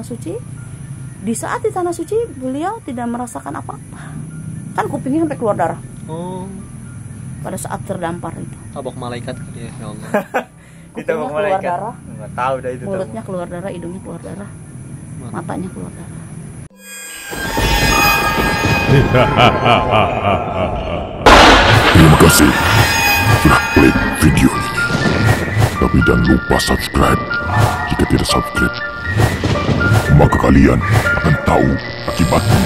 suci. Di saat di tanah suci beliau tidak merasakan apa-apa. Kan kupingnya sampai keluar darah. Oh. Pada saat terdampar itu. Tabok malaikat kali ya, ya Allah. Kupingnya keluar darah. Enggak tahu dah itu. Mulutnya keluar darah, hidungnya keluar darah. Matanya keluar darah. Terima kasih telah klik video ini. Tapi jangan lupa subscribe. Jika tidak subscribe, maka kalian akan tahu akibatnya.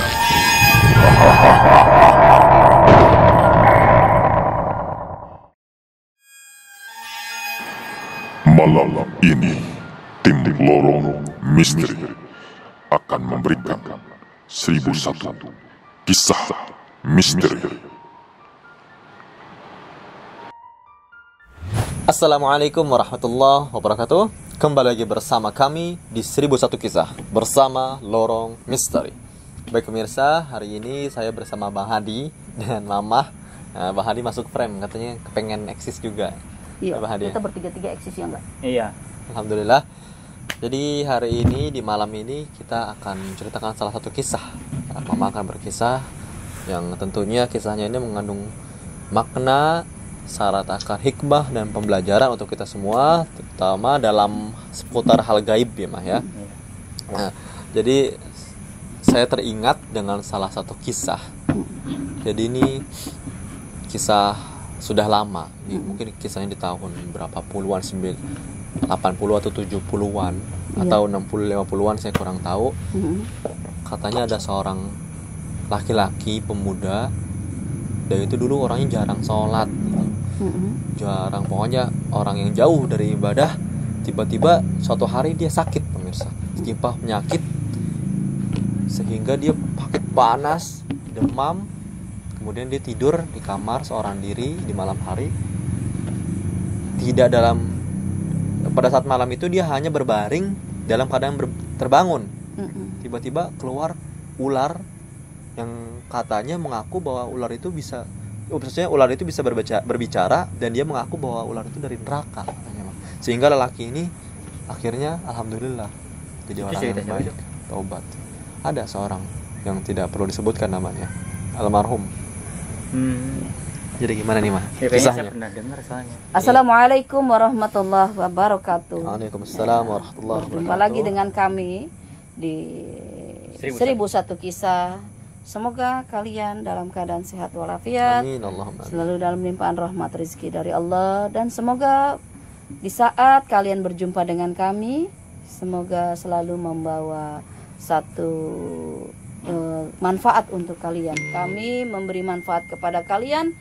Malam ini, tim Lorong Misteri akan memberikan 1001 kisah misteri. Assalamualaikum warahmatullahi wabarakatuh. Kembali lagi bersama kami di 1001 kisah bersama Lorong Misteri. Baik pemirsa, hari ini saya bersama Bang Hadi dan Mamah. Nah, Bang Hadi masuk frame, katanya kepengen eksis juga. Iya, Bang Hadi. kita bertiga-tiga eksis ya enggak? Iya. Alhamdulillah. Jadi hari ini di malam ini kita akan menceritakan salah satu kisah. Mama akan berkisah yang tentunya kisahnya ini mengandung makna, syarat akan hikmah dan pembelajaran untuk kita semua, terutama dalam seputar hal gaib ya Mah ya. Nah, jadi saya teringat dengan salah satu kisah. Jadi ini kisah sudah lama, mungkin kisahnya di tahun berapa puluhan, 80 atau 70-an atau 60-50-an, saya kurang tahu. Katanya ada seorang laki-laki pemuda, dan itu dulu orangnya jarang sholat, jarang, pokoknya orang yang jauh dari ibadah. Tiba-tiba suatu hari dia sakit pemirsa, tertimpa penyakit sehingga dia sakit panas, demam. Kemudian dia tidur di kamar seorang diri di malam hari. Pada saat malam itu dia hanya berbaring dalam keadaan terbangun. Tiba-tiba keluar ular yang katanya mengaku bahwa ular itu bisa berbicara, dan dia mengaku bahwa ular itu dari neraka katanya. Sehingga lelaki ini akhirnya alhamdulillah jadi orang yang baik, taubat. Ada seorang yang tidak perlu disebutkan namanya, almarhum. Jadi gimana nih Mah kisahnya? Saya pernah dengar soalnya. Assalamualaikum warahmatullahi wabarakatuh. Waalaikumsalam warahmatullahi wabarakatuh. Jumpa lagi dengan kami di 1001 kisah. Semoga kalian dalam keadaan sehat walafiat. Amin Allahumma. Selalu dalam limpahan rahmat rezeki dari Allah, dan semoga di saat kalian berjumpa dengan kami, semoga selalu membawa satu manfaat untuk kalian. Kami memberi manfaat kepada kalian,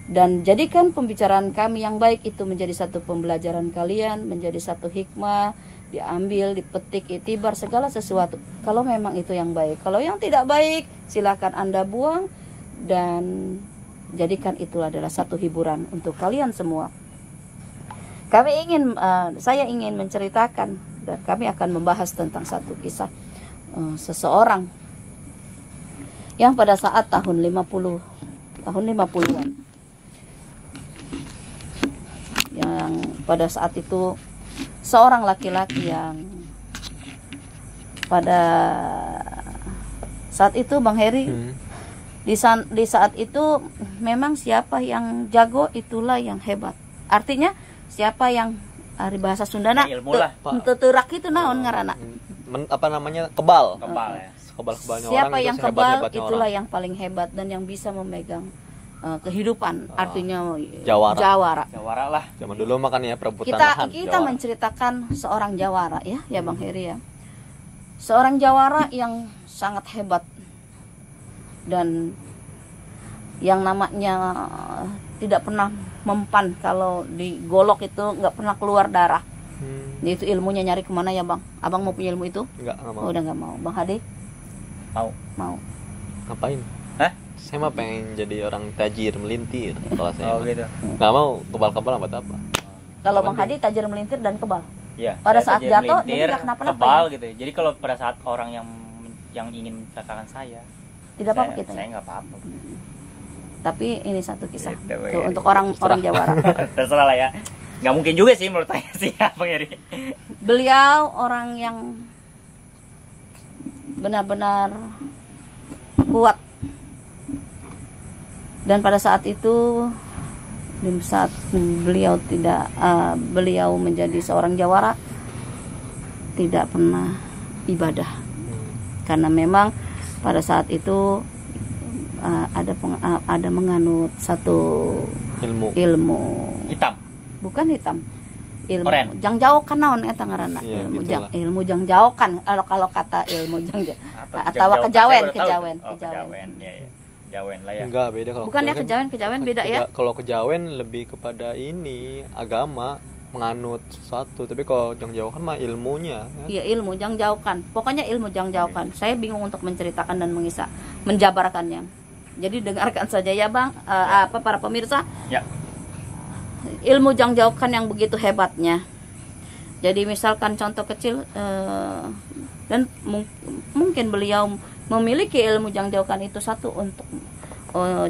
dan jadikan pembicaraan kami yang baik itu menjadi satu pembelajaran kalian, menjadi satu hikmah, diambil, dipetik, itibar segala sesuatu. Kalau memang itu yang baik. Kalau yang tidak baik, silakan Anda buang, dan jadikan itu adalah satu hiburan untuk kalian semua. Saya ingin menceritakan, dan kami akan membahas tentang satu kisah seseorang yang pada saat tahun 50-an, yang pada saat itu seorang laki-laki yang pada saat itu Bang Heri, di saat itu memang siapa yang jago itulah yang hebat. Artinya siapa yang dari bahasa Sundana teterak itu naon ngaranna, apa namanya, kebal ya. Kebal-kebalnya siapa orang yang itu, kebal orang. itulah yang paling hebat dan yang bisa memegang kehidupan. Artinya jawara lah. Zaman dulu makan ya, perebutan lahan. Kita menceritakan seorang jawara ya Bang Heri ya. Seorang jawara yang sangat hebat, dan yang namanya tidak pernah mempan, kalau digolok itu nggak pernah keluar darah. Itu ilmunya nyari kemana ya Bang? Abang mau punya ilmu itu? Nggak mau. Oh, udah nggak mau. Bang Hadi? Mau. Ngapain? Hah? Saya mah pengen jadi orang tajir melintir. Kalau saya gitu. nggak mau kebal-kebal buat apa? Kalau Bang Hadi tajir melintir dan kebal. Iya. Pada saat jatuh jadi nggak kenapa-napa. Kebal gitu. Jadi kalau pada saat orang yang ingin mencelakakan saya, tidak apa-apa kita. Saya nggak apa-apa. Tapi ini satu kisah Gitu, tuh, untuk orang jawara. Terserah lah ya. Nggak mungkin juga sih menurut saya sih ya Bang Heri. Beliau orang yang benar-benar kuat. Dan pada saat itu, di saat beliau menjadi seorang jawara, tidak pernah ibadah, karena memang pada saat itu ada menganut satu ilmu Hitam. bukan hitam, ilmu Oren. jangjaukan naon eta ngaranna, Iya, gitulah. ilmu jangjaukan kalau kata ilmu atau Jauh-jauh. kejawen. Oh, kejawen. Ya. Kejawen lah ya. Enggak, beda kalau Bukan ya, kejawen beda ya. Kalau kejawen lebih kepada ini agama, menganut sesuatu, tapi kalau jangjauh kan mah ilmunya kan? Iya, ilmu jangjaukan. Pokoknya ilmu jangjaukan. Saya bingung untuk menceritakan dan menjabarkannya. Jadi dengarkan saja ya Bang, para pemirsa. Ya. Ilmu jangjaukan yang begitu hebatnya. Jadi misalkan contoh kecil, dan mungkin beliau memiliki ilmu jangjaukan itu satu untuk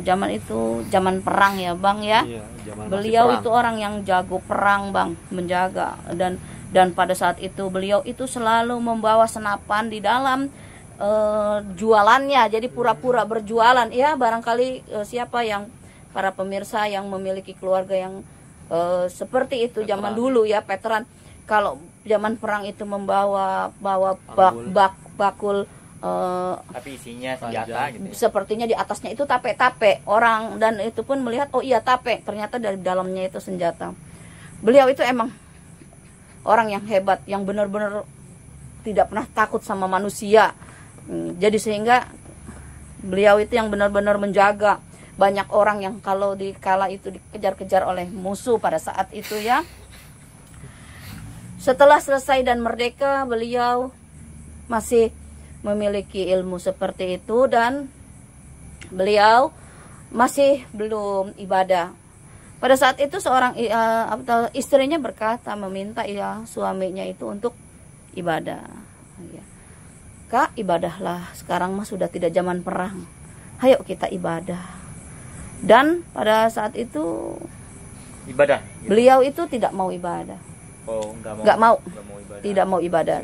zaman itu, zaman perang ya Bang ya. Iya, zaman Beliau masih itu orang yang jago perang Bang, menjaga, dan pada saat itu beliau itu selalu membawa senapan di dalam jualannya. Jadi pura-pura berjualan ya. Barangkali siapa yang para pemirsa yang memiliki keluarga yang seperti itu zaman dulu ya, veteran, kalau zaman perang itu membawa bakul Tapi isinya senjata gitu. sepertinya di atasnya itu tape-tape orang, dan itu pun melihat oh iya tape, ternyata dari dalamnya itu senjata. Beliau itu emang orang yang hebat, yang benar-benar tidak pernah takut sama manusia. Jadi sehingga beliau itu yang benar-benar menjaga banyak orang yang kalau di kala itu dikejar-kejar oleh musuh pada saat itu ya. Setelah selesai dan merdeka, beliau masih memiliki ilmu seperti itu, dan beliau masih belum ibadah. Pada saat itu seorang istrinya berkata, meminta suaminya itu untuk ibadah. Kak, ibadahlah, sekarang mah sudah tidak zaman perang, ayo kita ibadah. Dan pada saat itu Ibadah. beliau itu tidak mau ibadah. Oh, Nggak mau. ibadah. Tidak mau ibadah.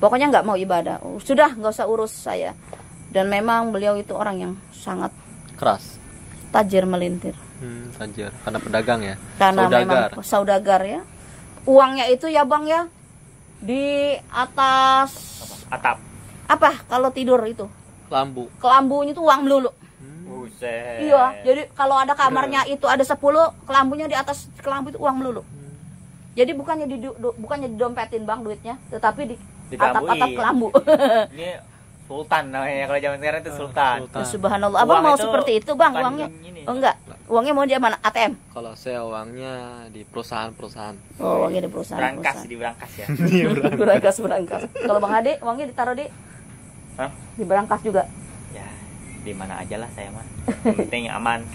Pokoknya nggak mau ibadah. Sudah, nggak usah urus saya. Dan memang beliau itu orang yang sangat keras. tajir melintir. Tajir, karena pedagang ya. Karena Saudagar. memang saudagar ya. Uangnya itu ya Bang ya, di atas Atap. apa kalau tidur itu, Lambu. kelambunya itu uang melulu. Buset. Iya, jadi kalau ada kamarnya itu ada 10, kelambunya di atas kelambu itu uang melulu. Jadi bukannya didompetin Bang duitnya, tetapi di atap-atap kelambu. Ini sultan namanya, kalau zaman sekarang itu sultan. Ya, subhanallah. Abang Uang mau itu seperti itu Bang bukan uangnya? ini. Oh enggak. Uangnya mau di mana? ATM. Kalau saya uangnya di perusahaan-perusahaan. Oh, uangnya di perusahaan. Di berangkas ya. Berangkas. Kalau Bang Ade uangnya ditaruh di Hah? di berangkas juga. Ya, di mana aja lah saya mah. Yang penting aman.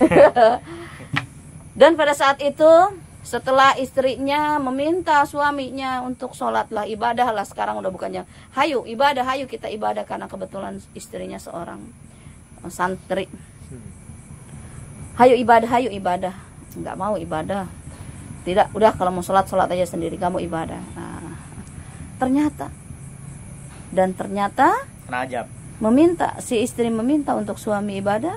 Dan pada saat itu, setelah istrinya meminta suaminya untuk sholatlah, ibadahlah, sekarang udah bukannya hayu ibadah, hayu kita ibadah, karena kebetulan istrinya seorang santri. Hayu ibadah, nggak mau ibadah. Tidak, udah kalau mau sholat aja sendiri, kamu ibadah. Nah, ternyata Najab. si istri meminta untuk suami ibadah.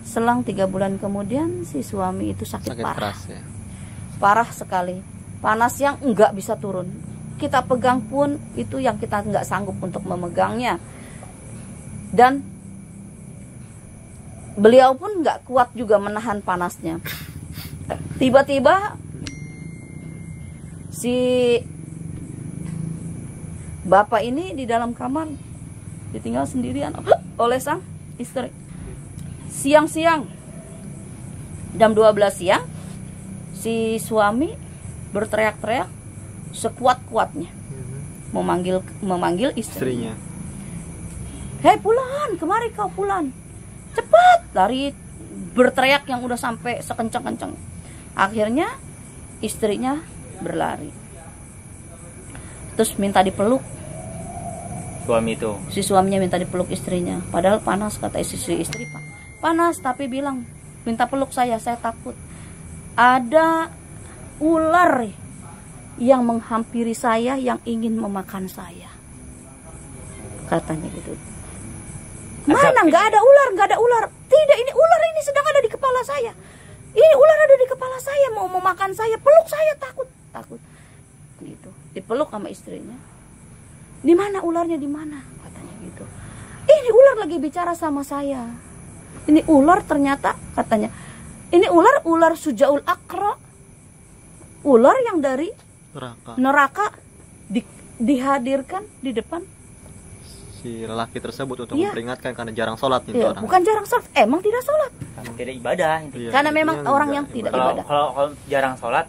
Selang 3 bulan kemudian si suami itu sakit parah. Keras ya. Parah sekali, panas yang enggak bisa turun. Kita pegang pun itu yang kita enggak sanggup untuk memegangnya. Dan beliau pun enggak kuat juga menahan panasnya. Tiba-tiba si bapak ini di dalam kamar ditinggal sendirian oleh sang istri. Siang-siang jam 12 siang, si suami berteriak-teriak sekuat-kuatnya memanggil istrinya. Hei Pulan, kemari kau Pulan, cepat, lari berteriak yang udah sampai sekencang-kencang. Akhirnya istrinya berlari, terus minta dipeluk. Suami itu. Si suaminya minta dipeluk istrinya, padahal panas, kata istri panas, tapi bilang minta peluk saya takut ada ular yang menghampiri saya, yang ingin memakan saya, katanya gitu. Mana? Nggak ada ular, nggak ada ular. Tidak, ini ular ini sedang ada di kepala saya. Ini ular ada di kepala saya, mau memakan saya. Peluk saya, takut. Gitu. Dipeluk sama istrinya. Di mana ularnya, di mana? Katanya gitu. Ini ular lagi bicara sama saya. Ini ular ternyata katanya. Ini ular Sujaul Aqra. Ular yang dari neraka dihadirkan di depan si lelaki tersebut untuk Iya. memperingatkan karena jarang sholat itu Iya, orang. bukan jarang sholat, emang tidak sholat. Karena tidak ibadah intinya. Iya, Karena intinya memang orang yang tidak Kalau ibadah. kalau jarang sholat,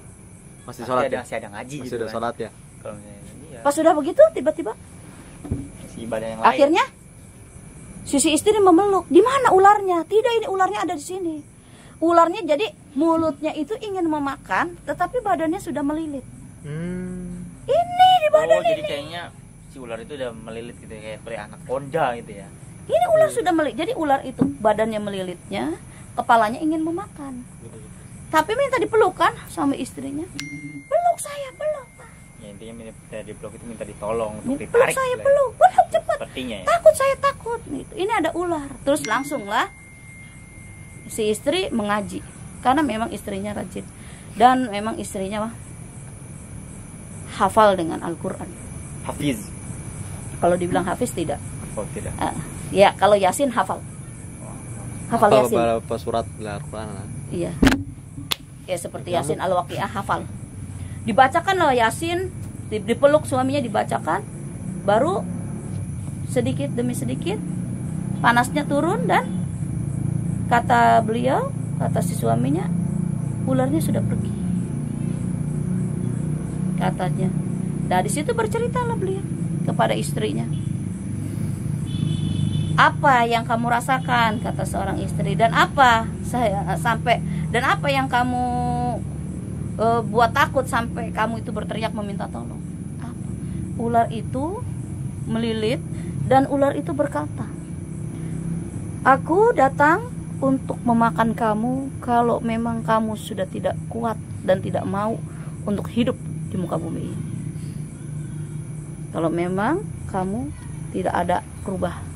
Masih sholat ya? masih ada ngaji Masih gitu ada kan. sholat ya? Kalau misalnya iya, Pas sudah begitu tiba-tiba masih ibadah yang lain. akhirnya si istri memeluk. Di mana ularnya? Tidak, ini ularnya ada di sini. Ularnya jadi mulutnya itu ingin memakan, tetapi badannya sudah melilit. Ini di badan jadi ini. kayaknya si ular itu udah melilit gitu ya, kayak seperti anaconda gitu ya. Ini ular sudah melilit. Jadi ular itu badannya melilitnya, kepalanya ingin memakan. Tapi minta dipelukkan sama istrinya. Peluk saya, peluk. Ya intinya minta dipeluk itu minta ditolong untuk Peluk ditarik. saya, gitu ya. peluk. Peluk cepat. Sepertinya ya. Takut saya, takut. Gitu. Ini ada ular. Terus langsung lah si istri mengaji. Karena memang istrinya rajin. Dan memang istrinya hafal dengan Al-Quran. Hafiz. Kalau dibilang hafiz tidak. Oh tidak. Ya, kalau Yasin hafal. Hafal Yasin. Beberapa surat Al-Quran lah. Iya. Ya seperti Yasin Al-Waqiah hafal. Dibacakan loh Yasin, dipeluk suaminya dibacakan, baru sedikit demi sedikit panasnya turun dan kata beliau, kata si suaminya, ularnya sudah pergi. Katanya. Nah, di situ berceritalah beliau kepada istrinya. Apa yang kamu rasakan, kata seorang istri, dan apa yang kamu buat takut sampai kamu itu berteriak meminta tolong? Apa? Ular itu melilit dan ular itu berkata, aku datang untuk memakan kamu kalau memang kamu sudah tidak kuat dan tidak mau untuk hidup di muka bumi ini. Kalau memang kamu tidak ada berubah.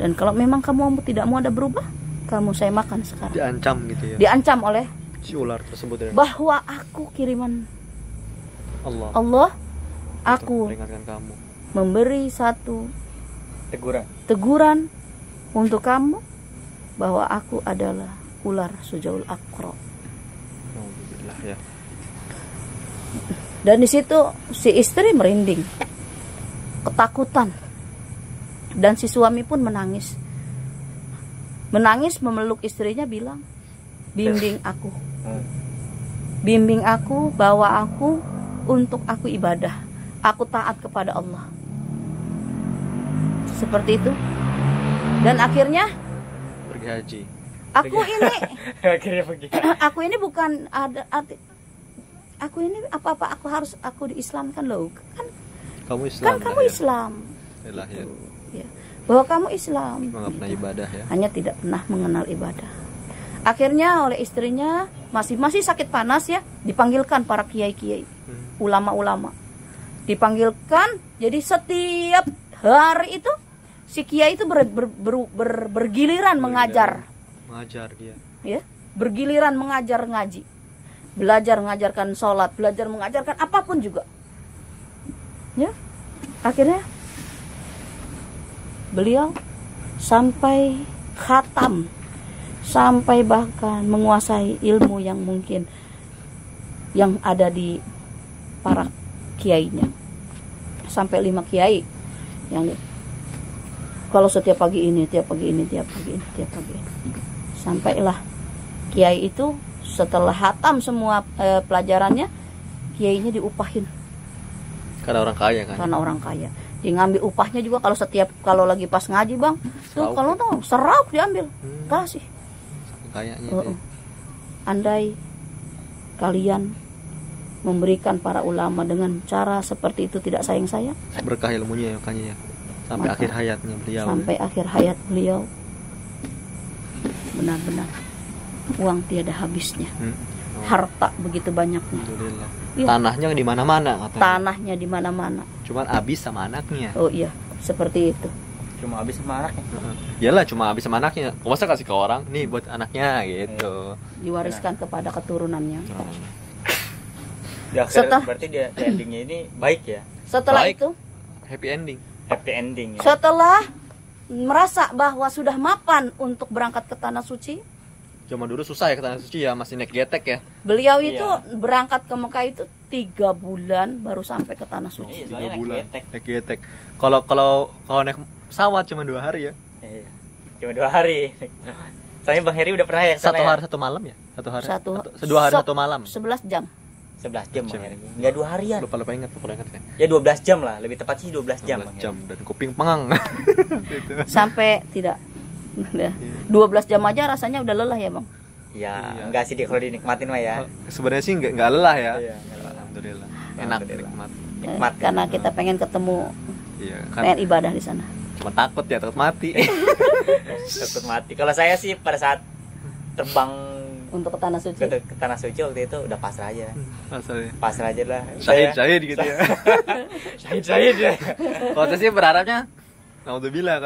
Dan kalau memang kamu tidak mau ada berubah, kamu saya makan sekarang. Diancam gitu ya. Diancam oleh Si ular tersebut ya. bahwa aku kiriman Allah. Allah, Untuk aku memperingatkan kamu. memberi satu Teguran. teguran untuk kamu bahwa aku adalah ular Sujaul Aqra. Alhamdulillah ya. Dan di situ si istri merinding, ketakutan, dan si suami pun menangis. Menangis memeluk istrinya, bilang, bimbing aku, bimbing aku, bawa aku untuk aku ibadah, aku taat kepada Allah. Seperti itu. Dan akhirnya Pergi haji. aku ini Akhirnya pergi. aku ini bukan ada arti, aku ini apa-apa aku diislamkan loh. Kamu Islam. Kan kamu Islam. Yalah, ya. Ya. Bahwa kamu Islam. Cuma nggak pernah ibadah ya. Hanya tidak pernah mengenal ibadah. Akhirnya oleh istrinya masih sakit panas ya, dipanggilkan para kiai-kiai, ulama-ulama. Dipanggilkan, jadi setiap hari itu si kiai itu bergiliran mengajar. Mengajar dia. Ya, bergiliran mengajar ngaji. Belajar mengajarkan sholat, belajar mengajarkan apapun juga. Ya. Akhirnya beliau sampai khatam, sampai bahkan menguasai ilmu yang mungkin yang ada di para kiainya. Sampai 5 kiai yang kalau setiap pagi ini, tiap pagi ini. Sampailah kiai itu setelah khatam semua pelajarannya, kiainya diupahin. Karena orang kaya kan. Karena orang kaya. Dia ngambil upahnya juga kalau lagi pas ngaji, Bang. Tuh kalau tuh serap diambil. Kasih. Kayaknya itu. Andai kalian memberikan para ulama dengan cara seperti itu tidak sayang-sayang, Berkah ilmunya ya makanya ya. Sampai Maka, akhir hayatnya beliau. sampai akhir hayat beliau benar-benar uang tiada habisnya. Harta begitu banyaknya. Alhamdulillah. Iya. Tanahnya di mana-mana katanya. Tanahnya di mana-mana. Cuman habis sama anaknya. Oh iya, seperti itu. Cuma habis sama anaknya. Iyalah cuma habis sama anaknya. Masa kasih ke orang, nih buat anaknya gitu. Diwariskan kepada keturunannya. Di akhir Setelah- berarti dia endingnya ini baik ya. Setelah Baik. itu, Happy ending. Happy ending ya. setelah merasa bahwa sudah mapan untuk berangkat ke tanah suci, Zaman dulu susah ya ke tanah suci ya, masih naik getek ya. beliau itu Iya. berangkat ke Mekah itu 3 bulan baru sampai ke tanah suci. Iya, soalnya naik getek. Naik getek. Kalau naik pesawat cuma 2 hari ya. Iya. Cuma 2 hari. Soalnya Bang Heri udah pernah ya ke sana 1 ya? hari 1 malam ya? 1 hari. Satu 2 hari so- 1 malam. 11 jam. 11 jam Bang Jam. Heri. Enggak 2 harian. Lupa ingat ya. Ya 12 jam lah, lebih tepat sih 12 jam. 12 Bang jam Heri. dan kuping pengang. Sampai tidak. Udah. 12 jam aja rasanya udah lelah ya, Bang. Ya, Iya. enggak sih dia kalau dinikmatin mah ya. Sebenarnya sih nggak lelah ya. Iya, nggak lelah. Alhamdulillah. Enak Alhamdulillah. nikmat. Nikmat. Karena kita pengen ketemu, Iya kan. pengen ibadah di sana. Cuma takut ya, takut mati. Takut mati. Kalau saya sih pada saat terbang Untuk ke tanah suci. ke tanah suci waktu itu udah pasrah aja. Masalahnya. Pasrah aja lah. Syahid gitu ya. Syahid ya. Kalau saya sih berharapnya Alhamdulillah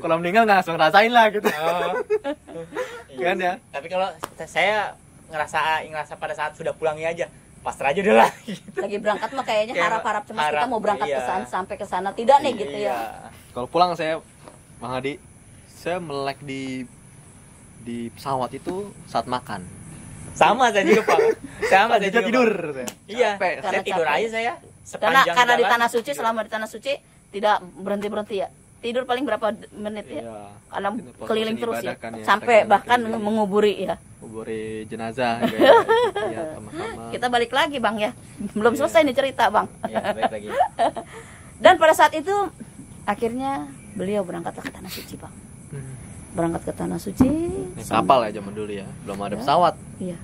kalau meninggal nggak langsung ngerasain lah gitu. Oh. Kan ya? Tapi kalau saya ngerasa pada saat sudah pulangnya aja, pasrah aja udah lah. Lagi berangkat mah kayaknya Kayak harap-harap cemas kita harap, mau berangkat ke iya. sana sampai ke sana tidak nih gitu Iya. ya. Kalau pulang saya Bang Hadi, saya melek di pesawat itu saat makan. Sama saya juga, Pak. Sama saya Bisa juga. tidur Pak. saya. Iya, Capek. saya Karena tidur capek. aja saya. Karena Sepanjang di jalan, tanah suci, tidur. selama di tanah suci tidak berhenti ya. Tidur paling berapa menit ya? Iya. Karena Itu pos-posan keliling terus ya. ibadah kan ya, Sampai kita bahkan keliling. menguburi ya. Kuburi jenazah kayak ya sama-sama. Kita balik lagi, Bang ya. Belum selesai nih cerita, Bang. Iya, baik lagi. Dan pada saat itu akhirnya beliau berangkat ke tanah suci, Bang. Berangkat ke tanah suci. Naik kapal ya zaman dulu ya, belum ada Ya. pesawat. Iya.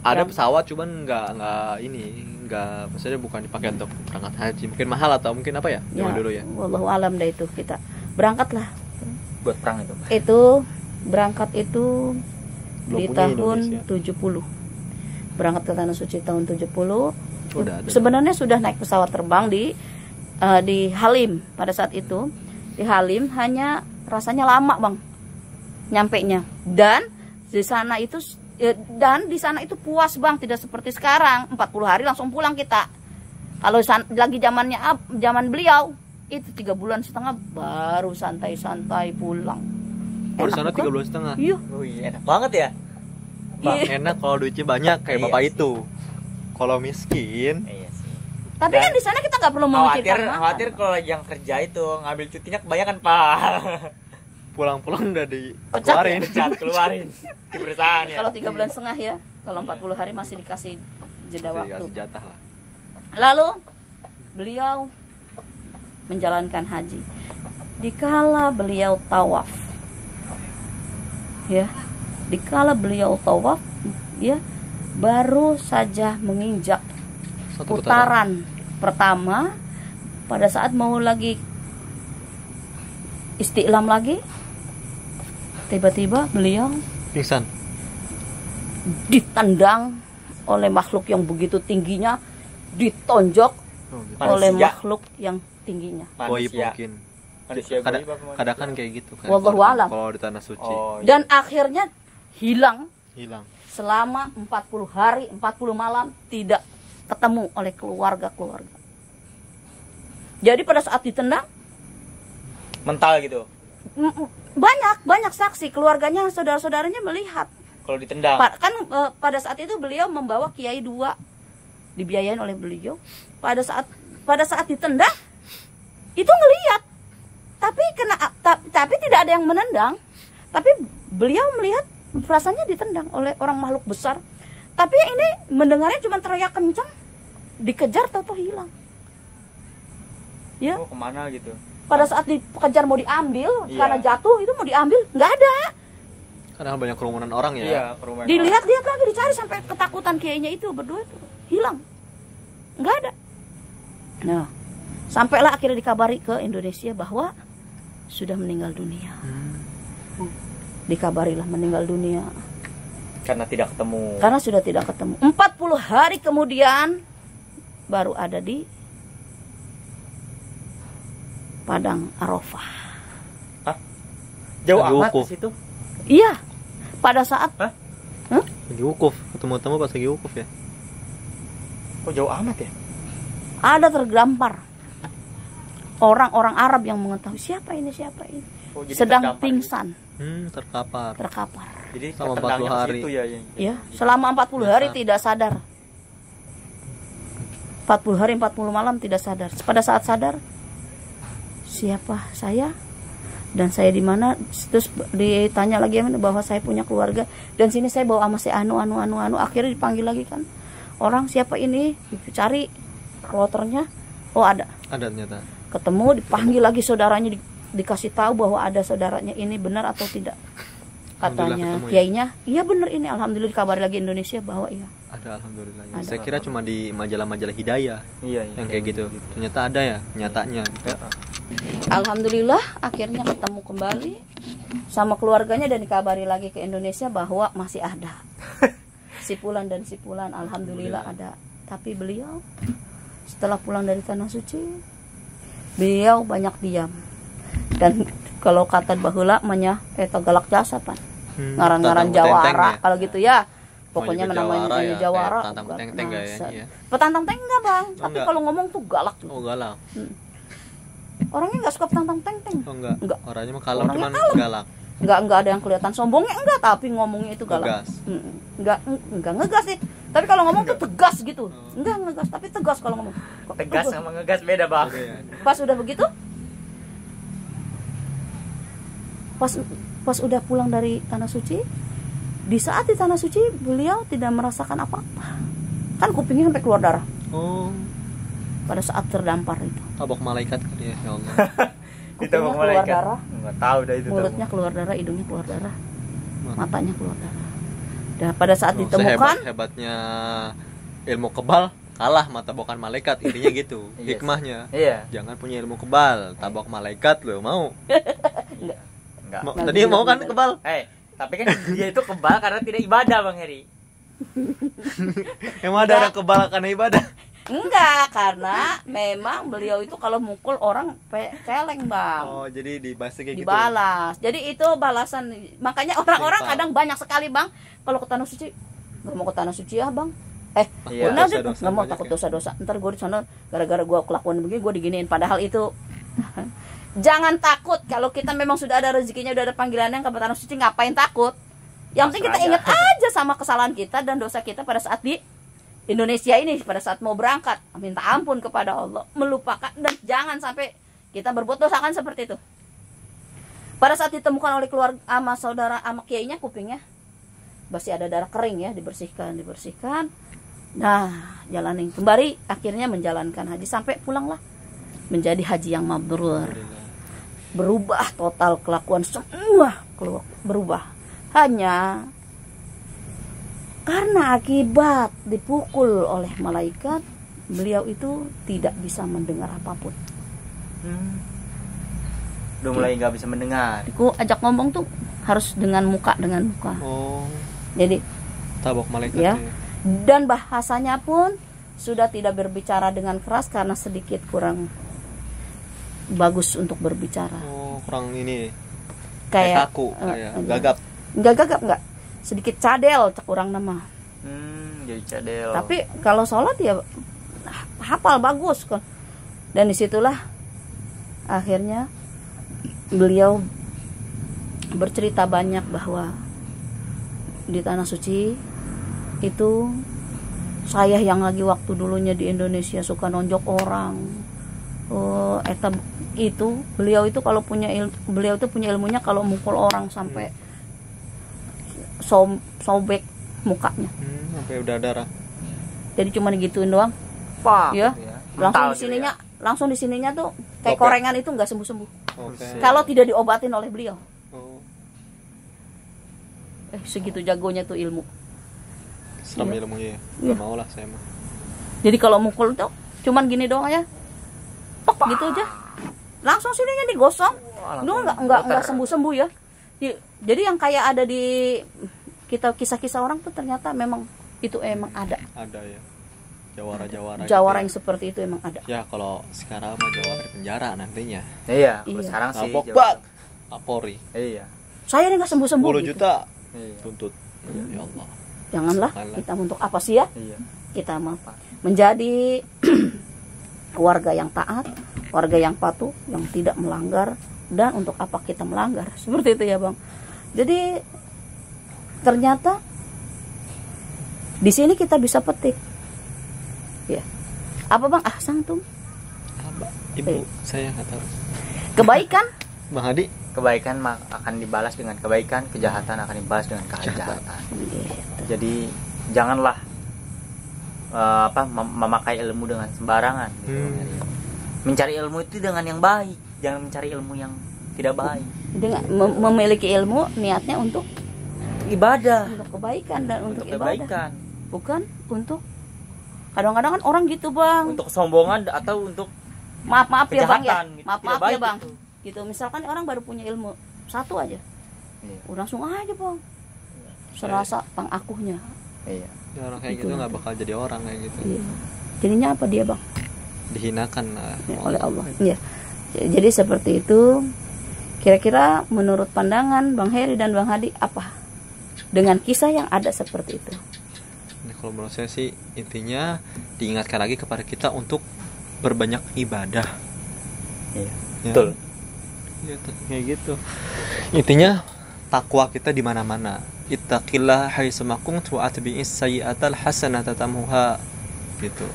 Ada Yang- pesawat cuman nggak maksudnya bukan dipakai untuk berangkat haji, mungkin mahal atau mungkin apa ya zaman dulu ya. Wallahu alam dah itu kita. Berangkatlah. Buat perang itu. Itu berangkat itu Belum di punya tahun Indonesia. 70. Berangkat ke tanah suci tahun 70. Udah ada. Sebenarnya sudah naik pesawat terbang di Halim pada saat itu. Di Halim hanya rasanya lama, Bang. Nyampenya. Dan di sana itu puas, Bang, tidak seperti sekarang 40 hari langsung pulang kita. Kalau lagi zaman beliau itu 3 bulan setengah baru santai-santai pulang. Kalau di sana bukan? 3 bulan setengah. Iya. Wih, enak banget ya. Bang, Iya. enak kalau duitnya banyak kayak Iya bapak sih. itu. Kalau miskin, Iya sih. Tapi kan di sana kita nggak perlu memikirkan makan. Khawatir kalau yang kerja itu ngambil cutinya kebanyakan, Pak. pulang-pulang udah Pecat dikeluarin. Pecat keluarin di perusahaan ya. Kalau 3 bulan setengah ya, kalau 40 hari masih dikasih jeda waktu. Dikasih jatah lah. Lalu beliau menjalankan haji. Dikala beliau tawaf, ya, dikala beliau tawaf, ya, baru saja menginjak Satu putaran pertama pada saat mau lagi istiqlam lagi, tiba-tiba beliau Pingsan. ditendang oleh makhluk yang begitu tingginya, ditonjok oleh Manusia. makhluk yang tingginya. Goib Manusia. mungkin. Manusia Kadang goib apa manusia? kadang kan kayak gitu kan. Wallahu Kalau- alam. Kalau di tanah suci Oh, iya. Dan akhirnya hilang hilang. selama 40 hari, 40 malam tidak ketemu oleh keluarga-keluarga. Jadi pada saat ditendang mental gitu. banyak saksi, keluarganya, saudara-saudaranya melihat. Kalau ditendang. Pada saat itu beliau membawa kiai 2 dibiayain oleh beliau. Pada saat ditendang itu ngelihat, tapi tidak ada yang menendang. Tapi beliau melihat rasanya ditendang oleh orang makhluk besar. Tapi ini mendengarnya cuma teriak kencang, dikejar atau hilang. Ya, Oh, kemana gitu. pada saat dikejar mau diambil Iya. karena jatuh itu mau diambil nggak ada. Karena banyak kerumunan orang ya. Iya, ke rumah. Dilihat-lihat lagi, dicari sampai ketakutan kiainya itu berdua itu hilang, nggak ada. Nah, sampailah akhirnya dikabari ke Indonesia bahwa sudah meninggal dunia. Dikabarilah meninggal dunia Karena tidak ketemu. karena sudah tidak ketemu. 40 hari kemudian baru ada di Padang Arafah. Jauh Lagi amat wukuf. di situ. Iya, pada saat Lagi wukuf, ketemu-temu pas lagi wukuf ya. Kok jauh amat ya? ada terdampar orang-orang Arab yang mengetahui siapa ini. Oh, jadi Sedang terdampar pingsan, Terkapar. terkapar. Jadi Selama ketendangnya 40 ke hari. situ ya. Ya, selama 40 hari Dasar. tidak sadar. 40 hari 40 malam tidak sadar. Pada saat sadar, siapa saya dan saya di mana? Terus ditanya lagi bahwa saya punya keluarga dan sini saya bawa sama si anu. Akhirnya dipanggil lagi kan. Orang siapa ini? Dicari kloternya. Oh, ada. Ada ternyata. Ketemu, dipanggil lagi saudaranya, dikasih tahu bahwa ada saudaranya ini, benar atau tidak. Alhamdulillah Katanya ketemu ya? kiainya, iya benar ini, alhamdulillah dikabari lagi Indonesia bahwa iya. Ada alhamdulillah. Ya. Ada. Saya kira cuma di majalah-majalah hidayah Iya. yang kayak gitu. Ternyata ada ya nyatanya. Alhamdulillah akhirnya ketemu kembali sama keluarganya dan dikabari lagi ke Indonesia bahwa masih ada. Sipulan dan sipulan, alhamdulillah ada. Tapi beliau setelah pulang dari Tanah Suci, beliau banyak diam. Dan kalau kata bahula manya galak jasa pan. Ngaran-ngaran Jawara kalau gitu ya. Pokoknya namanya Jawara. Tantang teng-teng ya. Petantang teng enggak, Bang. Tapi enggak. kalau ngomong tuh galak. Oh galak. Orangnya enggak suka petantang teng-teng. Oh enggak. Enggak. Orangnya mah kalem Orangnya cuman kalem. galak. Enggak ada yang kelihatan sombongnya enggak, tapi ngomongnya itu galak. Ngegas. Enggak ngegas sih. Tapi kalau ngomong tuh tegas gitu. Enggak ngegas, tapi tegas kalau ngomong. Tegas sama ngegas beda, Bang. Oke, ya. Pas udah begitu, pas udah pulang dari Tanah Suci, di saat di Tanah Suci beliau tidak merasakan apa-apa. Kan kupingnya sampai keluar darah Oh, pada saat terdampar itu. tabok malaikat kali ya, ya Allah. Kupingnya keluar darah, Enggak tahu dah itu. mulutnya keluar darah, hidungnya keluar darah, matanya keluar darah. Dan pada saat Oh, ditemukan, hebatnya ilmu kebal kalah mata tabokan malaikat, intinya gitu. Iya. Hikmahnya. Iya. Jangan punya ilmu kebal, tabok malaikat lo mau. Enggak. Tadi mau kan kebal? Tapi kan dia itu kebal karena tidak ibadah, Bang Heri. Emang ada orang kebal karena ibadah? enggak, karena memang beliau itu kalau mukul orang celeng, Bang. Oh, jadi dibahas kayak gitu. Dibalas. Jadi itu balasan. Makanya orang-orang Mental. kadang banyak sekali, Bang, kalau ke Tanah Suci, nggak mau ke Tanah Suci ya, Bang. Iya, Benar deh, dosa-dosa nggak mau banyak takut ya. dosa-dosa. Ntar gue di sana gara-gara gue kelakuan begini gue diginiin. Padahal itu jangan takut. Kalau kita memang sudah ada rezekinya, udah ada panggilannya ke Tanah Suci, ngapain takut? Yang penting kita Pasrah ingat aja. aja sama kesalahan kita dan dosa kita pada saat di Indonesia ini, pada saat mau berangkat, minta ampun kepada Allah, melupakan, dan jangan sampai kita berbuat dosa kan seperti itu. Pada saat ditemukan oleh keluarga sama saudara sama kiainya, kupingnya masih ada darah kering ya, dibersihkan. Nah, jalanin kembali, akhirnya menjalankan haji sampai pulanglah menjadi haji yang mabrur. Berubah total kelakuan semua berubah. Hanya karena akibat dipukul oleh malaikat, beliau itu tidak bisa mendengar apapun. Udah mulai nggak bisa mendengar. Aku ajak ngomong tuh harus dengan muka. Oh, Jadi tabok malaikat ya. ya. Dan bahasanya pun sudah tidak berbicara dengan keras karena sedikit kurang bagus untuk berbicara. Oh, kurang ini. Kayak kaku, kayak enggak. gagap. Enggak gagap enggak. Sedikit cadel cek kurang nama. Jadi cadel. Tapi kalau sholat ya hafal bagus kok. Dan disitulah akhirnya beliau bercerita banyak bahwa di Tanah Suci itu saya yang lagi waktu dulunya di Indonesia suka nonjok orang. Itu beliau itu kalau punya beliau itu punya ilmunya kalau mukul orang sampai sobek mukanya. Sampai udah darah. Jadi cuma digituin doang. Pak. Ya. Langsung Mental di sininya, langsung di sininya tuh kayak Oke. korengan itu nggak sembuh-sembuh. Oke. Kalau tidak diobatin oleh beliau. Oh, Segitu jagonya tuh ilmu. seram Iya. ilmunya ya. Iya. Gak mau lah saya mah. Jadi kalau mukul tuh cuman gini doang ya. Tok gitu aja. Langsung sininya digosong. Doang nggak sembuh-sembuh ya. Jadi yang kayak ada di kita kisah-kisah orang tuh ternyata memang itu emang ada. Ada ya. Jawara-jawara. Jawara gitu yang seperti itu emang ada. ya. Ya kalau sekarang mah jawara di penjara nantinya. Iya, kalau Iya. sekarang sih. Tabok jauh. bak. Apori. Iya. Saya ini nggak sembuh-sembuh 10 gitu. juta Iya. tuntut. Ya Allah. Janganlah Janganlah. kita untuk apa sih ya? Iya. Kita menjadi warga yang taat, warga yang patuh, yang tidak melanggar. Dan untuk apa kita melanggar? Seperti itu ya Bang. Jadi ternyata di sini kita bisa petik. Ya. Apa Bang? Ahsantum. Apa? Ibu, saya nggak tahu. Kebaikan Bang Hadi, Kebaikan akan dibalas dengan kebaikan, kejahatan akan dibalas dengan kejahatan. Jadi janganlah memakai ilmu dengan sembarangan gitu. Mencari ilmu itu dengan yang baik, jangan mencari ilmu yang tidak baik. dengan memiliki ilmu niatnya untuk Ibadah, untuk kebaikan dan untuk ibadah, kebaikan, bukan untuk kadang-kadang kan orang gitu Bang. untuk kesombongan atau untuk Maaf ya Bang ya. kejahatan, gitu. Maaf Tidak ya baik Bang. itu. Gitu misalkan orang baru punya ilmu satu aja. Iya. Udah langsung aja Bang. Serasa pangakuhnya. Iya. ya orang kayak gitu nggak bakal jadi orang kayak gitu. Iya. Jadinya apa dia Bang? Dihinakan Oleh Allah. Iya. Jadi seperti itu. Kira-kira menurut pandangan Bang Heri dan Bang Hadi apa? Dengan kisah yang ada seperti itu. Nah, kalau menurut saya sih intinya diingatkan lagi kepada kita untuk berbanyak ibadah. Iya. Ya. Betul. Ya, kayak gitu. Intinya takwa kita di mana-mana. Ittaqillah haitsuma kuntum wa atbi'is sayyi'atal hasanata tamhuha. Gitu.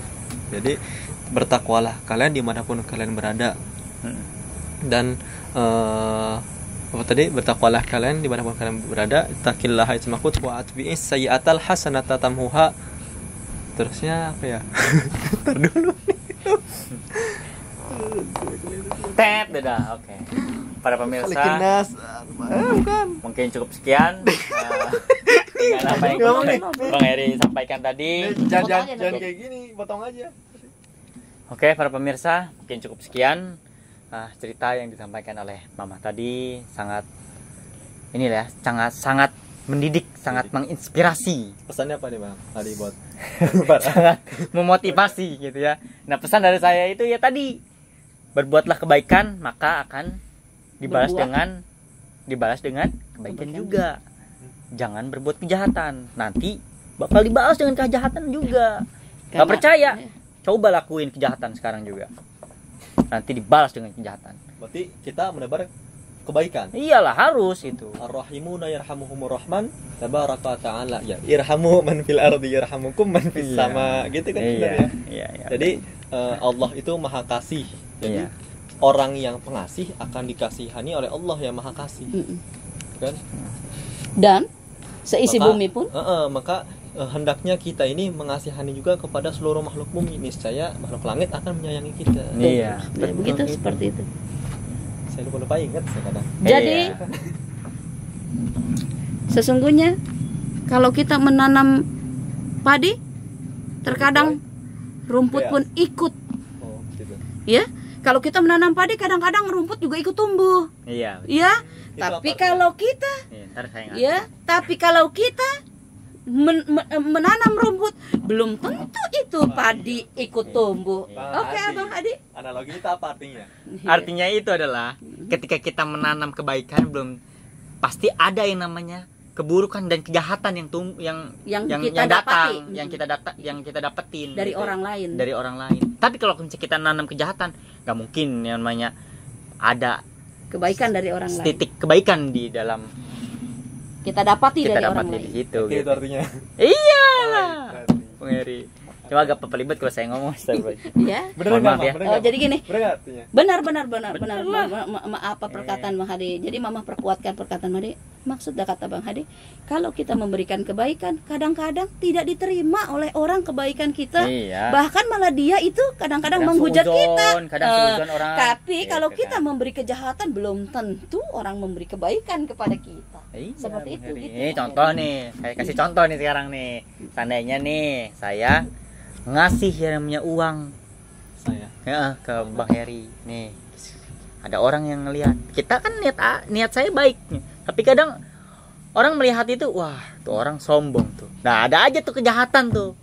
Jadi bertakwalah kalian dimanapun kalian berada. Dan apa tadi, bertakwalah kalian dimanapun kalian berada. Ittaqillah haitsuma kuntum wa atbi'is sayyi'atal hasanata tamhuha. Terusnya apa ya? Ntar dulu. Tet, dadah. Oke. Para pemirsa, Bukan. mungkin cukup sekian. Dengan apa yang Bang Heri sampaikan tadi. Jangan kayak gini, potong aja. Oke, para pemirsa, mungkin cukup sekian cerita yang disampaikan oleh Mama tadi. Sangat inilah ya, sangat mendidik, sangat menginspirasi, Pesannya apa nih Bang? Tadi buat sangat memotivasi gitu ya. Nah, pesan dari saya itu ya tadi, berbuatlah kebaikan maka akan dibalas dengan kebaikan juga. Jangan berbuat kejahatan, nanti bakal dibalas dengan kejahatan juga. Gak percaya? Coba lakuin kejahatan sekarang juga, nanti dibalas dengan kejahatan. berarti kita menebar kebaikan. Iyalah, harus itu. Ar-rahimuna yarhamuhumur rahman tabaraka ta'ala. Ya, irhamu man fil ardi yarhamukum man fis sama, gitu kan sebenarnya. Iya. Jadi Allah itu Maha Kasih. Jadi Iya. orang yang pengasih akan dikasihani oleh Allah yang Maha Kasih. Kan? Dan seisi Maka- bumi pun maka hendaknya kita ini mengasihani juga kepada seluruh makhluk bumi. Niscaya makhluk langit akan menyayangi kita. Iya, ya, begitu seperti itu. Saya lupa ingat saya kadang. Jadi Iya. sesungguhnya kalau kita menanam padi, terkadang rumput pun ikut. Oh, gitu. Ya, kalau kita menanam padi, kadang-kadang rumput juga ikut tumbuh. Iya. Ya, Itu tapi apa kalau kita, Iya, ntar saya ngasih. ya, tapi kalau kita menanam rumput, belum tentu itu padi ikut tumbuh. Iya. Oke, Abang Adi. Analogi itu apa artinya? Artinya itu adalah ketika kita menanam kebaikan, belum pasti ada yang namanya keburukan dan kejahatan yang kita datang, dapati. yang kita dapetin Dari gitu. orang lain. Dari orang lain. Tapi kalau misalnya kita nanam kejahatan, nggak mungkin yang namanya ada Kebaikan dari orang lain. titik kebaikan di dalam Kita dapati kita dari orang dapat lain. di situ. Itu Gitu. artinya. Iyalah, Bung Heri. Cuma agak pelibet kalau saya ngomong. Ya. Bener Mohon nggak, maaf ya. Bang? Bener Oh, nggak, jadi gini. Bang? Bener nggak artinya? Benar. Maaf apa perkataan Bang Hadi. Jadi Mama perkuatkan perkataan Bang Hadi. Maksudnya kata Bang Hadi, kalau kita memberikan kebaikan, kadang-kadang tidak diterima oleh orang kebaikan kita. Iya. Bahkan malah dia itu kadang-kadang menghujat kita. Kadang seuzon orang. Tapi Gitu kalau kan. kita memberi kejahatan, belum tentu orang memberi kebaikan kepada kita. Iya, Seperti Bang itu, Heri. gitu. Ini contoh nih, saya kasih contoh nih sekarang nih. Seandainya nih saya ngasih yang namanya uang Saya. ke Bang Heri nih, ada orang yang ngelihat, kita kan niat saya baik nih. Tapi kadang orang melihat itu, wah tuh orang sombong tuh. Nah, ada aja tuh kejahatan tuh,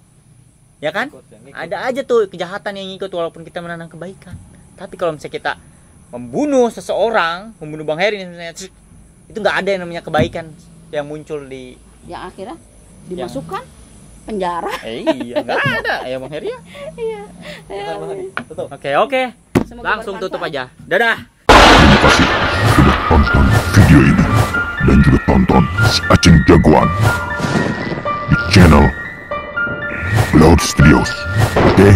ya kan? Ada aja tuh kejahatan yang ikut walaupun kita menanam kebaikan. Tapi kalau misalnya kita membunuh seseorang, membunuh Bang Heri misalnya, itu nggak ada yang namanya kebaikan yang muncul di Yang akhirnya dimasukkan penjara. iya nggak ada ya Bang Heri ya. Iya. Tutup. Oke Semoga langsung tutup bermanfaat. aja, dadah. Terima kasih sudah tonton video ini dan juga tonton si Aceng Jagoan di channel Cloud Studios. Oke?